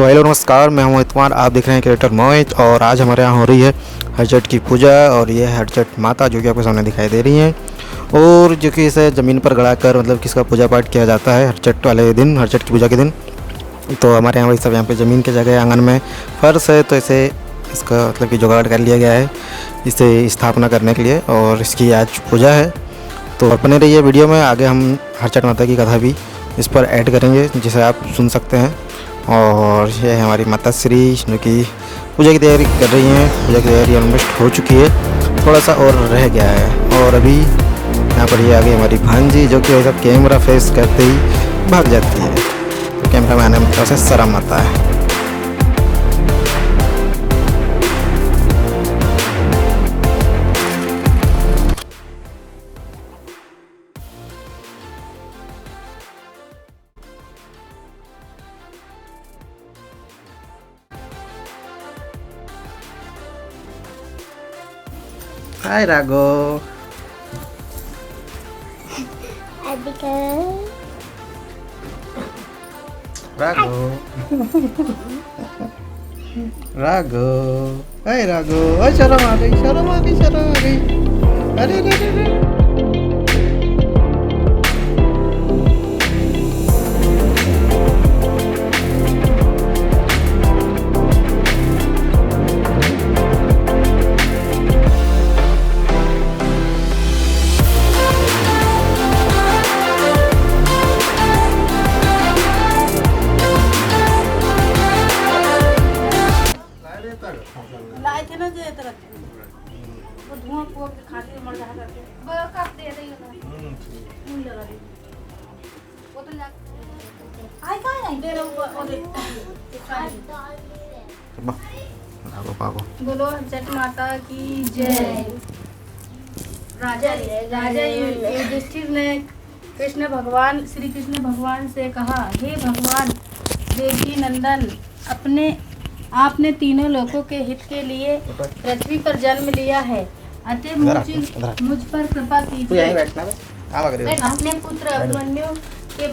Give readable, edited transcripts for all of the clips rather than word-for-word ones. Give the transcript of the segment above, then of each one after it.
तो हेलो नमस्कार, मैं हूं मोहित कुमार। आप देख रहे हैं क्रिएटर मोहित। और आज हमारे यहाँ हो रही है हरचट की पूजा। और ये है हरचट माता जो कि आपके सामने दिखाई दे रही हैं, और जो कि इसे ज़मीन पर गड़ा कर मतलब किसका पूजा पाठ किया जाता है हरचट वाले दिन, हरचट की पूजा के दिन। तो हमारे यहाँ वही सब यहाँ पे ज़मीन की जगह आंगन में फर्श है, तो इसे इसका मतलब कि जुगाड़ कर लिया गया है इसे स्थापना करने के लिए, और इसकी आज पूजा है। तो बने रहिए वीडियो में, आगे हम हरचट माता की कथा भी इस पर ऐड करेंगे जिसे आप सुन सकते हैं। और ये है हमारी माता श्री जो कि पूजा की तैयारी कर रही हैं। पूजा की तैयारी ऑलमोस्ट हो चुकी है, थोड़ा सा और रह गया है। और अभी यहाँ पर ये आ गई हमारी भांजी जो कि वैसा कैमरा फेस करते ही भाग जाती है, तो कैमरा में आने में थोड़ा सा शर्म आता है। हाय राघो। राघो राघो, हाय राघो। शर्म आ गई, शर्म आ गई, शर्म आ गई। अरे अरे अरे लाए थे ना जे तरह वो धुआं को खाते मर जा करके वो कब दे रही हो मुंह लगा दे वो तो जा आई का नहीं दे रहा वो दे भागो भागो। बोलो जट माता की जय। राजा युधिष्ठिर ने श्री कृष्ण भगवान से कहा, हे भगवान देवकी नंदन, आपने तीनों लोगों के हित के लिए पृथ्वी पर जन्म लिया है, अतः मुझ पर कृपा कीजिए। अपने पुत्र अभिमन्यु के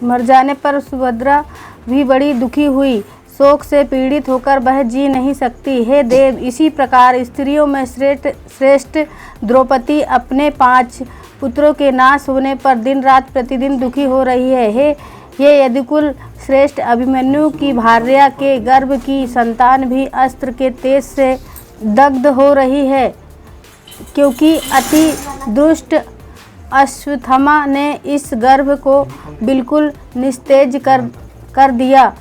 मर जाने पर सुभद्रा भी बड़ी दुखी हुई, शोक से पीड़ित होकर वह जी नहीं सकती। हे देव, इसी प्रकार स्त्रियों में श्रेष्ठ द्रौपदी अपने 5 पुत्रों के नाश होने पर दिन रात प्रतिदिन दुखी हो रही है। ये यदुकुल श्रेष्ठ अभिमन्यु की भार्या के गर्भ की संतान भी अस्त्र के तेज से दग्ध हो रही है, क्योंकि अति दुष्ट अश्वत्थामा ने इस गर्भ को बिल्कुल निस्तेज कर दिया।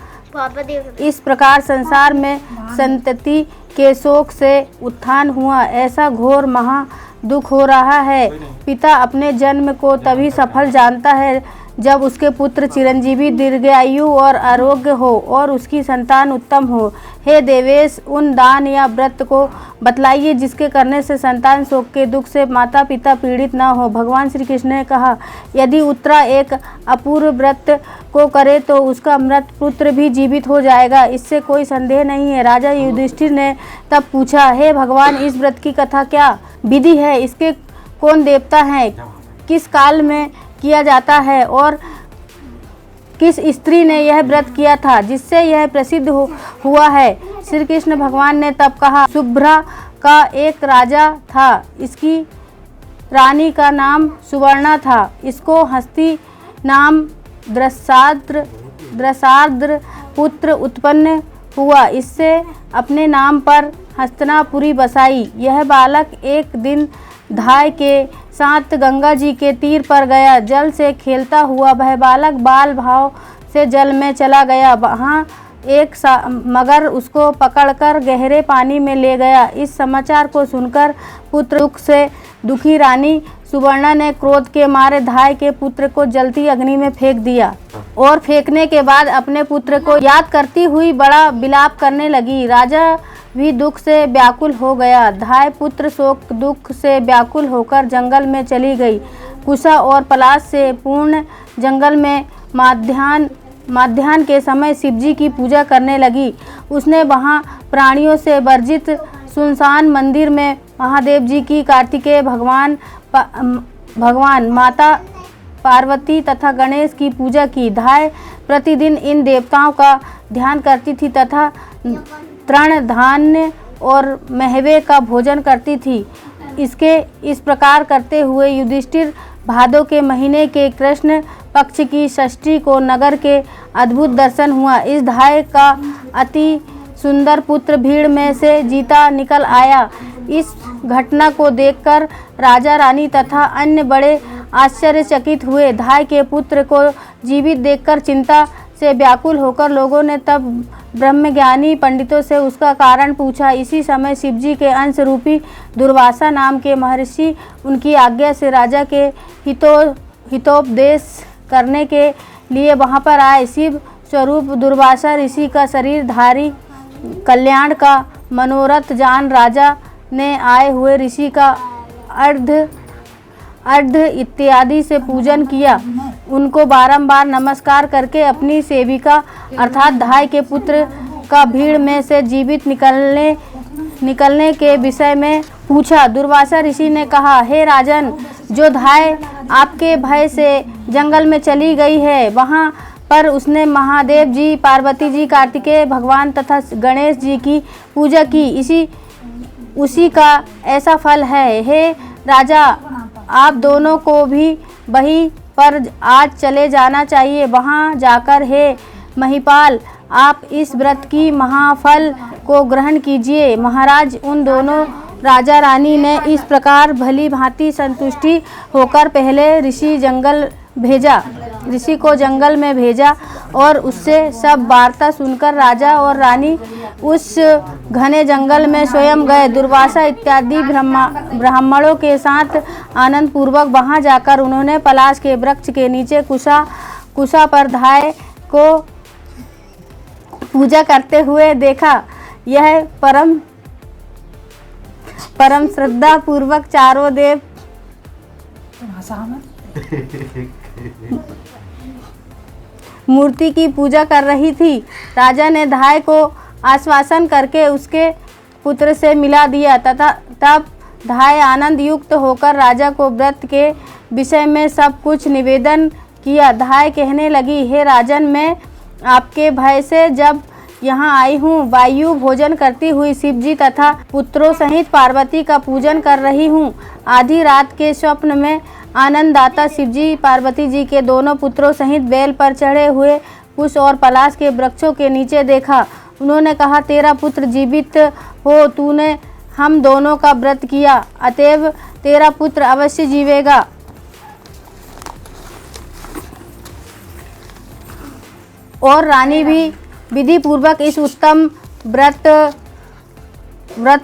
इस प्रकार संसार में संतति के शोक से उत्थान हुआ। ऐसा घोर महा दुख हो रहा है। पिता अपने जन्म को तभी सफल जानता है जब उसके पुत्र चिरंजीवी, दीर्घायु और आरोग्य हो और उसकी संतान उत्तम हो। हे देवेश, उन दान या व्रत को बतलाइए जिसके करने से संतान शोक के दुख से माता पिता पीड़ित न हो। भगवान श्री कृष्ण ने कहा, यदि उत्तरा एक अपूर्व व्रत को करे तो उसका मृत पुत्र भी जीवित हो जाएगा, इससे कोई संदेह नहीं है। राजा युधिष्ठिर ने तब पूछा, हे भगवान, इस व्रत की कथा क्या विधि है? इसके कौन देवता हैं? किस काल में किया जाता है और किस स्त्री ने यह व्रत किया था जिससे यह प्रसिद्ध हुआ है? श्री कृष्ण भगवान ने तब कहा, शुभ्रा का एक राजा था, इसकी रानी का नाम सुवर्णा था। इसको हस्ती नाम दृशाद्र पुत्र उत्पन्न हुआ, इससे अपने नाम पर हस्तिनापुरी बसाई। यह बालक एक दिन धाय के साथ गंगा जी के तीर पर गया। जल से खेलता हुआ वह बालक बाल भाव से जल में चला गया। वहाँ एक मगर उसको पकड़कर गहरे पानी में ले गया। इस समाचार को सुनकर पुत्र दुख से दुखी रानी सुवर्णा ने क्रोध के मारे धाय के पुत्र को जलती अग्नि में फेंक दिया, और फेंकने के बाद अपने पुत्र को याद करती हुई बड़ा विलाप करने लगी। राजा भी दुख से व्याकुल हो गया। धाय पुत्र शोक दुख से व्याकुल होकर जंगल में चली गई। कुशा और पलाश से पूर्ण जंगल में माध्याह्न के समय शिवजी की पूजा करने लगी। उसने वहां प्राणियों से वर्जित सुनसान मंदिर में महादेव जी की, कार्तिकेय भगवान, माता पार्वती तथा गणेश की पूजा की। धाय प्रतिदिन इन देवताओं का ध्यान करती थी तथा तृण धान्य और मेवे का भोजन करती थी। इस प्रकार करते हुए युधिष्ठिर भादो के महीने के कृष्ण पक्ष की षष्ठी को नगर के अद्भुत दर्शन हुआ। इस धाय का अति सुंदर पुत्र भीड़ में से जीता निकल आया। इस घटना को देखकर राजा रानी तथा अन्य बड़े आश्चर्यचकित हुए। धाय के पुत्र को जीवित देखकर चिंता से व्याकुल होकर लोगों ने तब ब्रह्मज्ञानी पंडितों से उसका कारण पूछा। इसी समय शिवजी के अंश रूपी दुर्वासा नाम के महर्षि उनकी आज्ञा से राजा के हितोपदेश करने के लिए वहां पर आए। शिव स्वरूप दुर्वासा ऋषि का शरीरधारी कल्याण का मनोरथ जान राजा ने आए हुए ऋषि का अर्ध इत्यादि से पूजन किया। उनको बारंबार नमस्कार करके अपनी सेविका अर्थात धाय के पुत्र का भीड़ में से जीवित निकलने के विषय में पूछा। दुर्वासा ऋषि ने कहा, हे राजन, जो धाय आपके भय से जंगल में चली गई है, वहाँ पर उसने महादेव जी, पार्वती जी, कार्तिकेय भगवान तथा गणेश जी की पूजा की। उसी का ऐसा फल है। हे राजा, आप दोनों को भी वहीं पर आज चले जाना चाहिए। वहां जाकर हे महिपाल, आप इस व्रत की महाफल को ग्रहण कीजिए। महाराज, उन दोनों राजा रानी ने इस प्रकार भली भांति संतुष्टि होकर पहले ऋषि को जंगल में भेजा और उससे सब वार्ता सुनकर राजा और रानी उस घने जंगल में स्वयं गए। दुर्वासा इत्यादि ब्राह्मणों के साथ आनंद पूर्वक वहां जाकर उन्होंने पलाश के वृक्ष के नीचे कुशा पर धाय को पूजा करते हुए देखा। यह परम श्रद्धा पूर्वक चारों देव मूर्ति की पूजा कर रही थी। राजा ने धाय को आश्वासन करके उसके पुत्र से मिला दिया तथा तब धाय आनंद युक्त होकर राजा को व्रत के विषय में सब कुछ निवेदन किया। धाय कहने लगी, हे राजन, मैं आपके भय से जब यहाँ आई हूँ, वायु भोजन करती हुई शिवजी तथा पुत्रों सहित पार्वती का पूजन कर रही हूँ। आधी रात के स्वप्न में आनंददाता शिवजी पार्वती जी के दोनों पुत्रों सहित बैल पर चढ़े हुए कुश और पलाश के वृक्षों के नीचे देखा। उन्होंने कहा, तेरा पुत्र जीवित हो, तूने हम दोनों का व्रत किया, अतएव तेरा पुत्र अवश्य जीवेगा। और रानी भी विधि पूर्वक इस उत्तम व्रत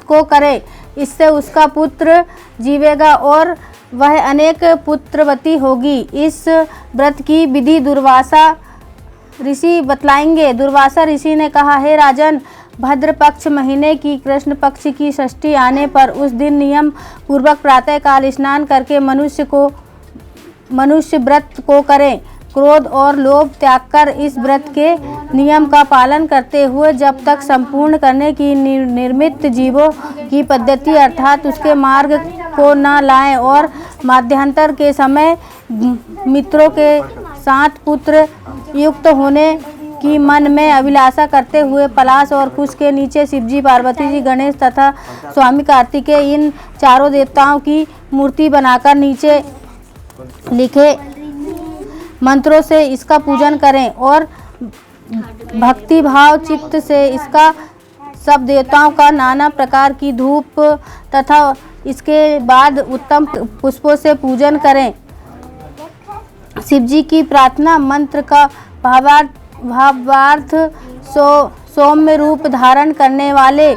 को करे, इससे उसका पुत्र जीवेगा और वह अनेक पुत्रवती होगी। इस व्रत की विधि दुर्वासा ऋषि बतलाएंगे। दुर्वासा ऋषि ने कहा, हे राजन, भद्र पक्ष महीने की कृष्ण पक्ष की षष्ठी आने पर उस दिन नियम पूर्वक प्रातः काल स्नान करके मनुष्य व्रत को करें। क्रोध और लोभ त्याग कर इस व्रत के नियम का पालन करते हुए जब तक संपूर्ण करने की निर्मित जीवों की पद्धति अर्थात उसके मार्ग को न लाएं और मध्यांतर के समय मित्रों के साथ पुत्र युक्त होने की मन में अभिलाषा करते हुए पलाश और कुश के नीचे शिवजी, पार्वती जी, गणेश तथा स्वामी कार्तिकेय इन चारों देवताओं की मूर्ति बनाकर नीचे लिखे मंत्रों से इसका पूजन करें और भक्ति भाव चित्त से इसका सब देवताओं का नाना प्रकार की धूप तथा इसके बाद उत्तम पुष्पों से पूजन करें। शिवजी की प्रार्थना मंत्र का भावार्थ सौम्य रूप धारण करने वाले,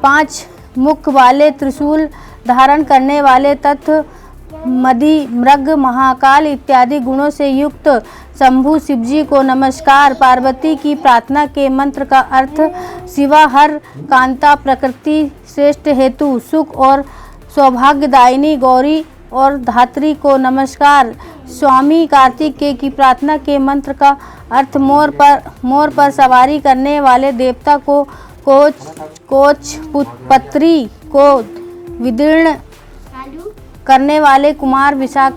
5 मुख वाले, त्रिशूल धारण करने वाले तथा मदि, मृग, महाकाल इत्यादि गुणों से युक्त शंभु शिवजी को नमस्कार। पार्वती की प्रार्थना के मंत्र का अर्थ शिवा हर कांता प्रकृति श्रेष्ठ हेतु सुख और सौभाग्यदायिनी गौरी और धात्री को नमस्कार। स्वामी कार्तिकेय की प्रार्थना के मंत्र का अर्थ मोर पर सवारी करने वाले देवता को कोच पत्री को विदीर्ण करने वाले कुमार विशाख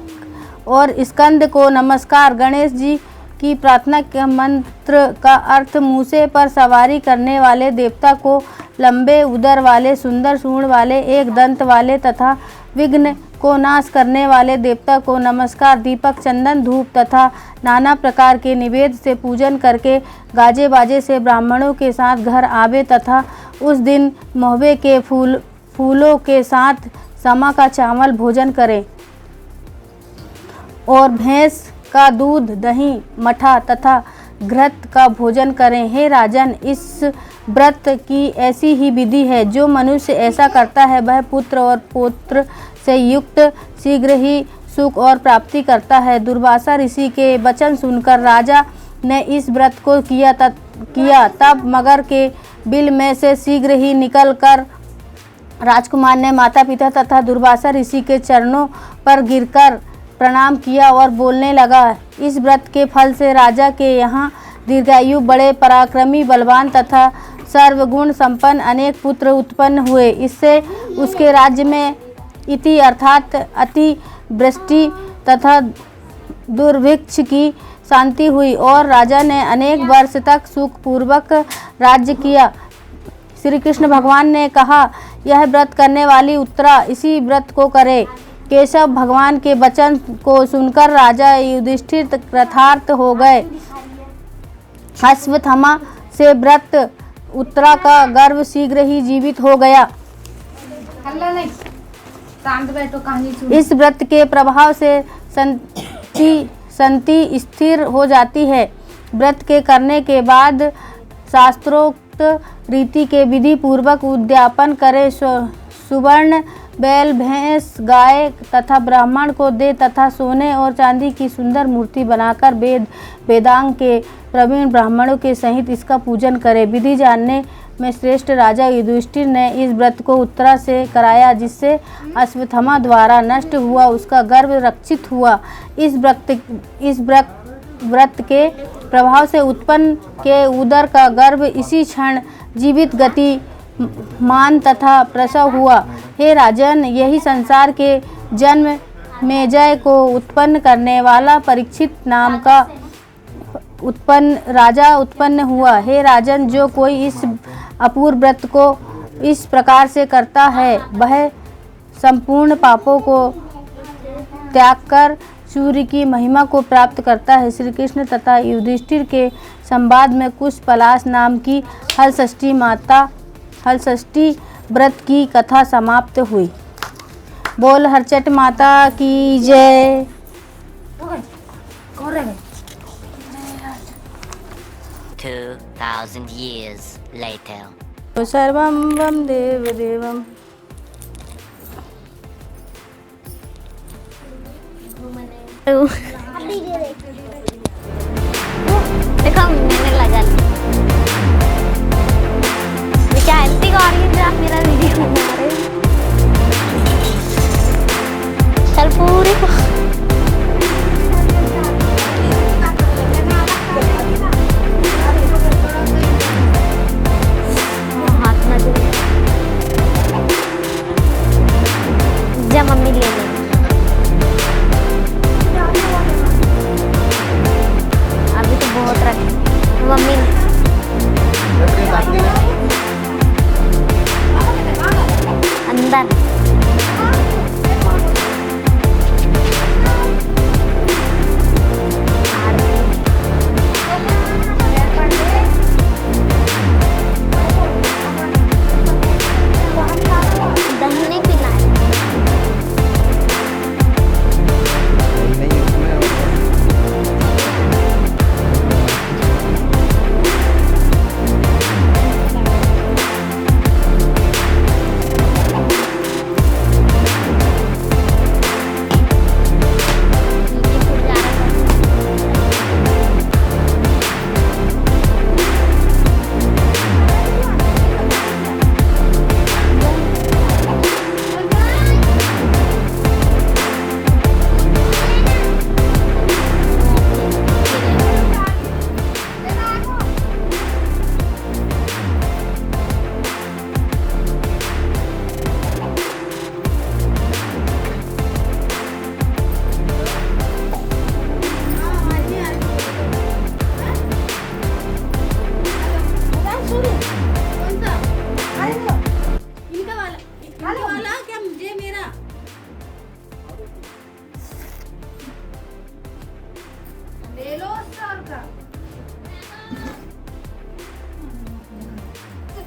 और स्कंद को नमस्कार। गणेश जी की प्रार्थना के मंत्र का अर्थ मूसे पर सवारी करने वाले देवता को, लंबे उदर वाले, सुंदर सूंड वाले, एक दंत वाले तथा विघ्न को नाश करने वाले देवता को नमस्कार। दीपक, चंदन, धूप तथा नाना प्रकार के निवेद से पूजन करके गाजे बाजे से ब्राह्मणों के साथ घर आवे तथा उस दिन महुए के फूलों के साथ समा का चावल भोजन करें और भैंस का दूध, दही, मठा तथा घृत का भोजन करें। हे राजन, इस व्रत की ऐसी ही विधि है। जो मनुष्य ऐसा करता है वह पुत्र और पौत्र से युक्त शीघ्र ही सुख और प्राप्ति करता है। दुर्वासा ऋषि के वचन सुनकर राजा ने इस व्रत को किया। तब मगर के बिल में से शीघ्र ही निकलकर राजकुमार ने माता पिता तथा दुर्वासा ऋषि के चरणों पर गिरकर प्रणाम किया और बोलने लगा, इस व्रत के फल से राजा के यहाँ दीर्घायु, बड़े पराक्रमी, बलवान तथा सर्वगुण संपन्न अनेक पुत्र उत्पन्न हुए। इससे उसके राज्य में इति अर्थात अति वृष्टि तथा दुर्भिक्ष की शांति हुई और राजा ने अनेक वर्ष तक सुखपूर्वक राज्य किया। श्री कृष्ण भगवान ने कहा, यह व्रत करने वाली उत्तरा इसी व्रत को करे। केशव भगवान के वचन को सुनकर राजा युधिष्ठिर कृतार्थ हो गए। अश्वत्थामा से व्रत उत्तरा का गर्भ शीघ्र ही जीवित हो गया। इस व्रत के प्रभाव से संति स्थिर हो जाती है। व्रत के करने के बाद शास्त्रोक्त रीति के विधि पूर्वक उद्यापन करे। सुवर्ण बैल, भैंस, गाय तथा ब्राह्मण को दे तथा सोने और चांदी की सुंदर मूर्ति बनाकर वेदांग के प्रवीण ब्राह्मणों के सहित इसका पूजन करे। विधि जानने में श्रेष्ठ राजा युधिष्ठिर ने इस व्रत को उत्तरा से कराया, जिससे अश्वत्थामा द्वारा नष्ट हुआ उसका गर्भ रक्षित हुआ। इस व्रत के प्रभाव से उत्पन्न के उदर का गर्भ इसी क्षण जीवित गति मान तथा प्रसव हुआ। हे राजन, यही संसार के जन्म मेजय को उत्पन्न करने वाला परीक्षित नाम का राजा उत्पन्न हुआ। हे राजन, जो कोई इस अपूर्व व्रत को इस प्रकार से करता है वह संपूर्ण पापों को त्याग कर सूर्य की महिमा को प्राप्त करता है। श्री कृष्ण तथा युधिष्ठिर के संवाद में कुश पलाश नाम की हलषष्ठी व्रत की कथा समाप्त हुई। बोल हरचट माता की जय। 2000 years later. सर्वं वं देवदेवं देखो मैंने लगा विचारती ऑडियंस आप मेरा वीडियो बना रहे चल पूरी हाथ ना दे जा मम्मी ले ले अभी तो बहुत रखे मम्मी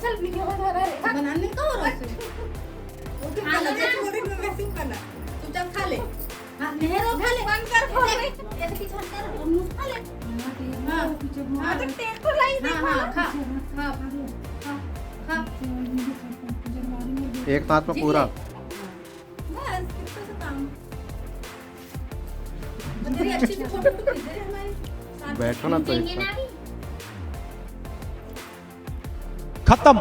चल वीडियो बना रहा है बनाने का हो रहा है चुपचाप खा ले हाँ मेहरो खा ले बंद कर खा ले ऐसे पीछे हट कर और मुंह खा ले हाँ हाँ तो टेस्ट तो लाई दे हाँ खा खा खा एक साथ में पूरा बस कितना सा काम तेरी अच्छी सी फोटो तो खींच दे हमारी साथ बैठो ना तो देंगे ना अभी खत्म।